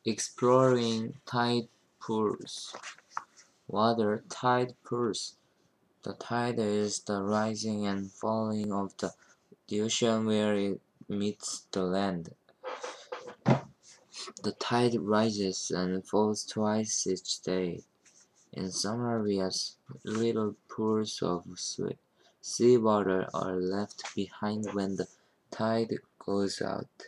Exploring tide pools. Water tide pools. The tide is the rising and falling of the ocean where it meets the land. The tide rises and falls twice each day. In some areas, little pools of seawater are left behind when the tide goes out.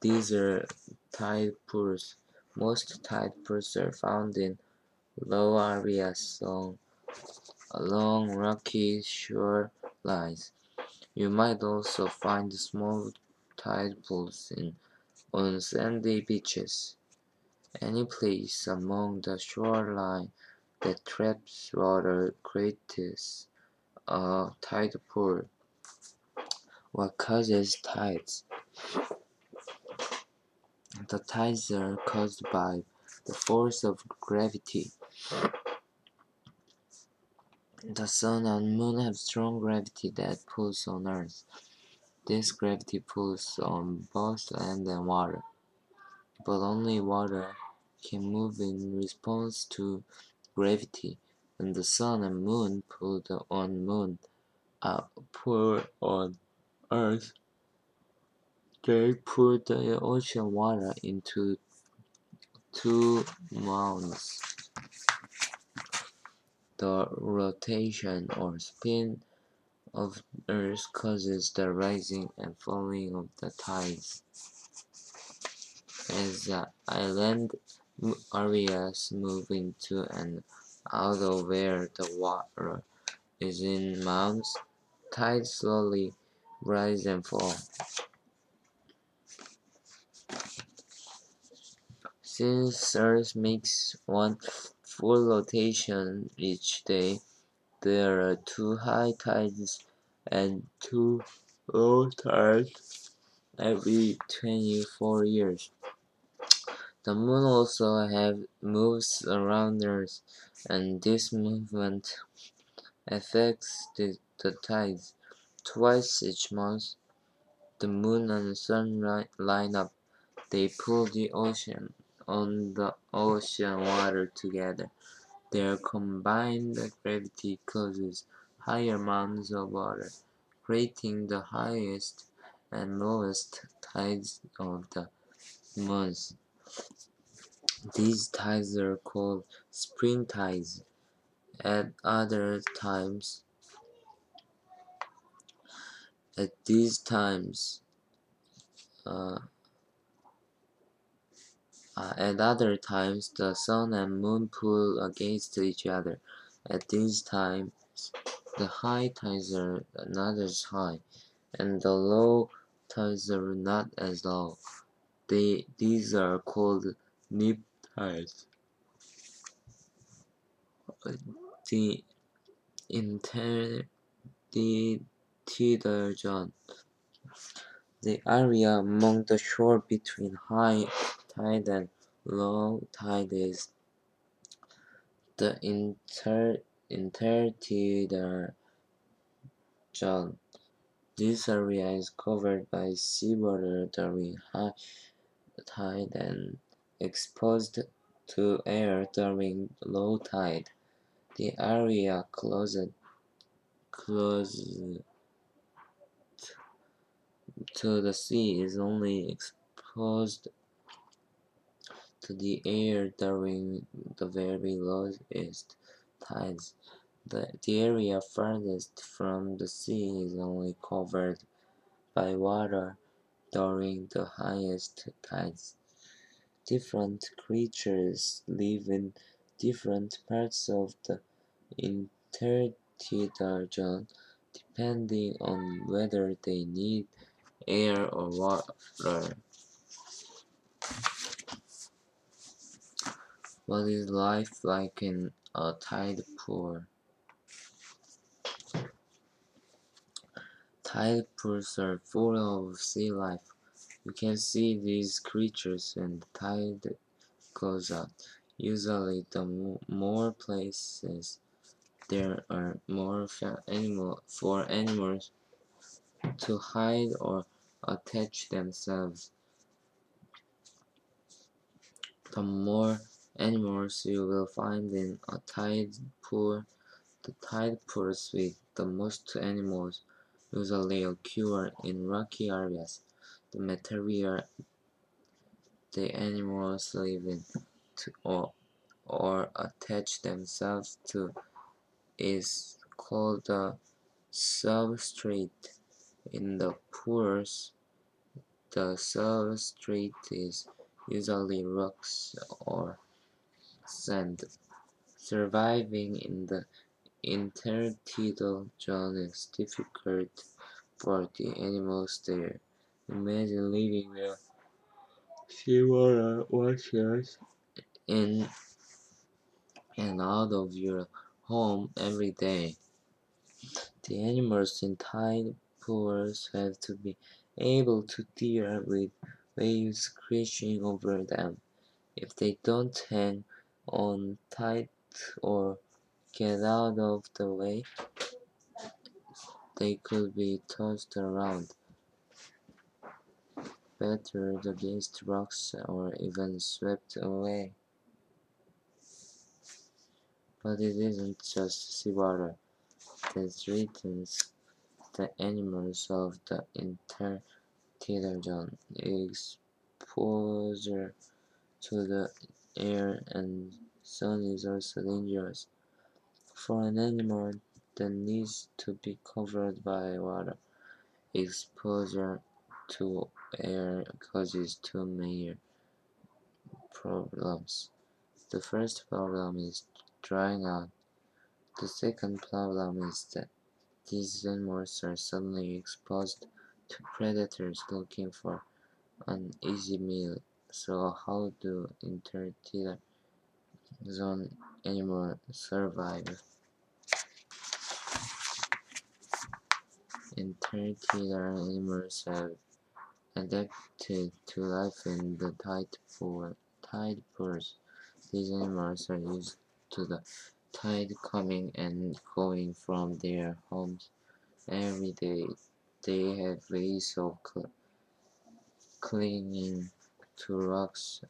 These are tide pools. Most tide pools are found in low areas along rocky shorelines. You might also find small tide pools on sandy beaches. Any place along the shoreline that traps water creates a tide pool. What causes tides? The tides are caused by the force of gravity. The sun and moon have strong gravity that pulls on Earth. This gravity pulls on both land and water. But only water can move in response to gravity. When the sun and moon pull on Earth, they pull the ocean water into two mounds. The rotation or spin of Earth causes the rising and falling of the tides. As the island areas move into and out of where the water is in mounds, tides slowly rise and fall. Since Earth makes one full rotation each day, there are 2 high tides and 2 low tides every 24 years. The moon also moves around Earth, and this movement affects the tides. Twice each month, the moon and the sun line up. They pull the ocean water together. Their combined gravity causes higher mounds of water, creating the highest and lowest tides of the month. These tides are called spring tides. At these times, at other times, the sun and moon pull against each other. At these times, the high tides are not as high, and the low tides are not as low. These are called neap tides. The tidal zone. The area among the shore between high tide and low tide is the intertidal zone. This area is covered by seawater during high tide and exposed to air during low tide. The area closest to the sea is only exposed to the air during the very lowest tides. The area farthest from the sea is only covered by water during the highest tides. Different creatures live in different parts of the intertidal zone depending on whether they need air or water. What is life like in a tide pool? Tide pools are full of sea life. You can see these creatures when the tide goes out. Usually, the more places there are, more for animals to hide or attach themselves. more animals you will find in a tide pool. The tide pools with the most animals usually occur in rocky areas. The material the animals live in or attach themselves to is called the substrate. In the pools, the substrate is usually rocks or sand. Surviving in the intertidal zone is difficult for the animals there. Imagine living near seawater washes in and out of your home every day. The animals in tide pools have to be able to deal with waves crashing over them. If they don't hang on tight or get out of the way, they could be tossed around, battered against rocks, or even swept away. But it isn't just seawater that threatens the animals of the intertidal zone. Exposure to the air and sun is also dangerous. For an animal that needs to be covered by water, exposure to air causes two major problems. The first problem is drying out. The second problem is that these animals are suddenly exposed to predators looking for an easy meal. So how do intertidal zone animals survive? Intertidal animals have adapted to life in the tide pools. These animals are used to the tide coming and going from their homes every day. They have ways of clinging to rocks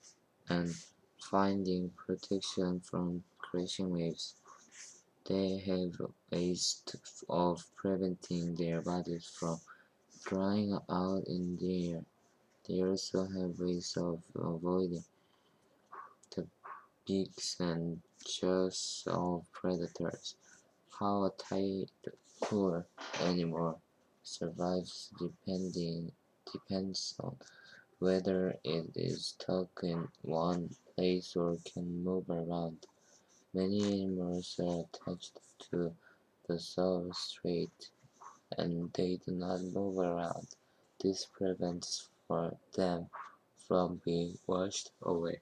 and finding protection from crashing waves. They have ways of preventing their bodies from drying out in the air. They also have ways of avoiding the beaks and jaws of predators. How a tide pool animal survives depends on whether it is stuck in one place or can move around. Many animals are attached to the substrate and they do not move around. This prevents them from being washed away.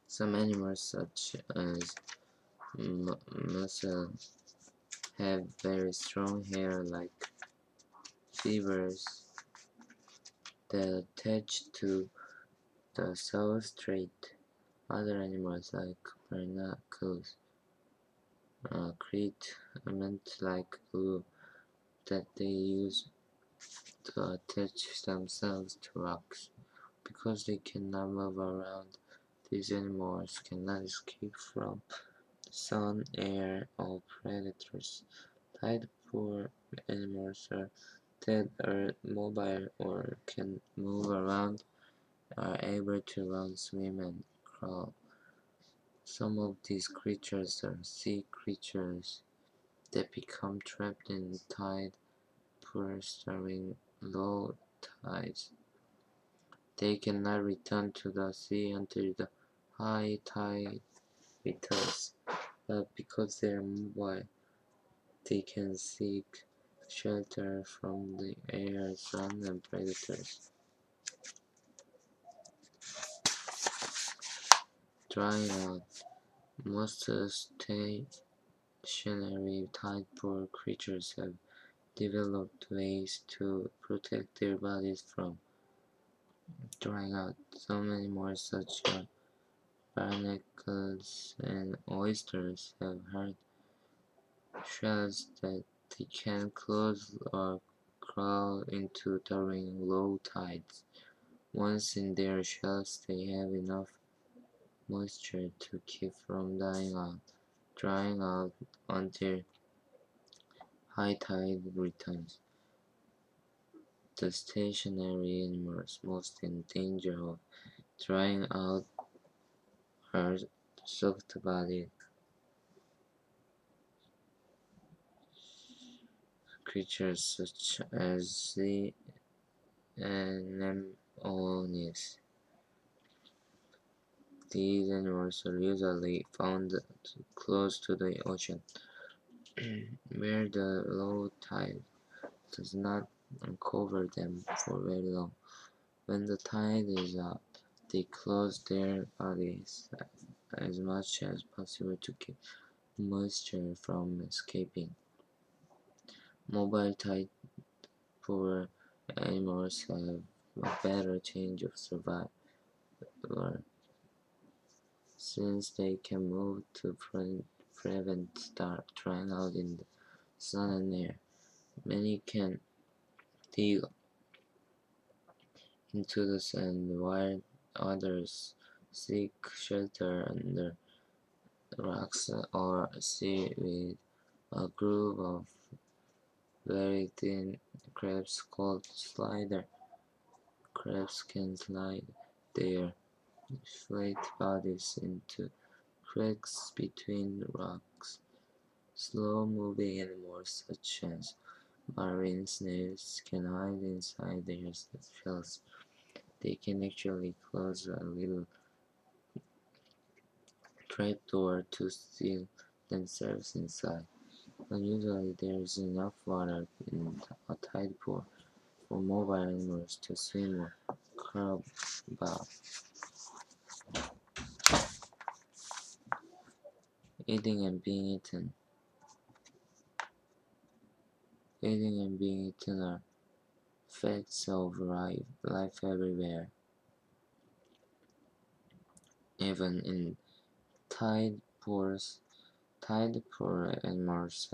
Some animals, such as mussel, have very strong hair like fibers that attach to the substrate. Other animals, like barnacles, create cement-like glue that they use to attach themselves to rocks. Because they cannot move around, these animals cannot escape from the sun, air, or predators. Tide pool animals that are mobile or can move around are able to run, swim, and crawl. Some of these creatures are sea creatures that become trapped in tide pools during low tides. They cannot return to the sea until the high tide returns, but because they are mobile, they can seek shelter from the air, sun, and predators. Drying out. Most stationary tide pool creatures have developed ways to protect their bodies from drying out. Some animals, such as barnacles and oysters, have hard shells that they can close or crawl into during low tides. Once in their shells, they have enough moisture to keep from drying out until high tide returns. The stationary animals most in danger of drying out are soft-bodied creatures such as sea anemones. These animals are usually found close to the ocean, where the low tide does not uncover them for very long. When the tide is out, they close their bodies as much as possible to keep moisture from escaping. Mobile tide poor animals have a better chance of survival since they can move to prevent drying out in the sun and air. Many can dig into the sand while others seek shelter under rocks or seaweed. A group of very thin crabs called slider crabs can slide their flat bodies into cracks between rocks. Slow-moving animals such as marine snails can hide inside their shells. They can actually close a little trapdoor to seal themselves inside. Unusually, there is enough water in a tide pool for mobile animals to swim or curl about. Eating and being eaten. Eating and being eaten are facts of life everywhere. Even in tide pools, tide pool animals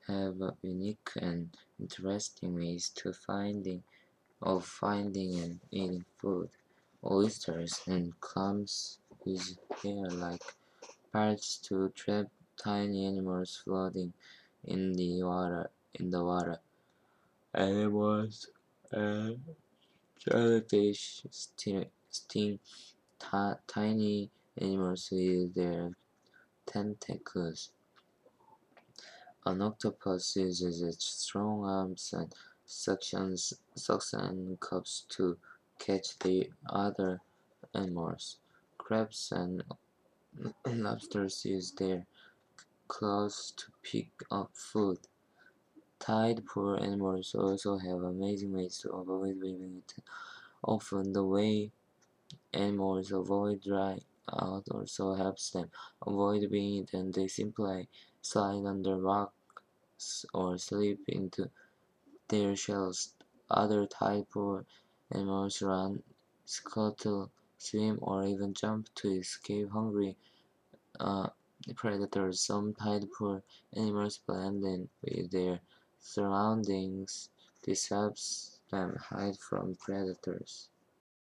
have unique and interesting ways of finding and eating food. Oysters and clams use hair-like parts to trap tiny animals floating in the water. Animals and jellyfish sting tiny animals with their tentacles. An octopus uses its strong arms and suction cups to catch the other animals. Crabs and lobsters use their claws to pick up food. Tide poor animals also have amazing ways to avoid being eaten. Often the way animals avoid drying out also helps them avoid being eaten. They simply slide under rocks or slip into their shells. Other tide poor animals run, scuttle, swim, or even jump to escape hungry uh, predators. Some tide poor animals blend in with their surroundings. This helps them hide from predators.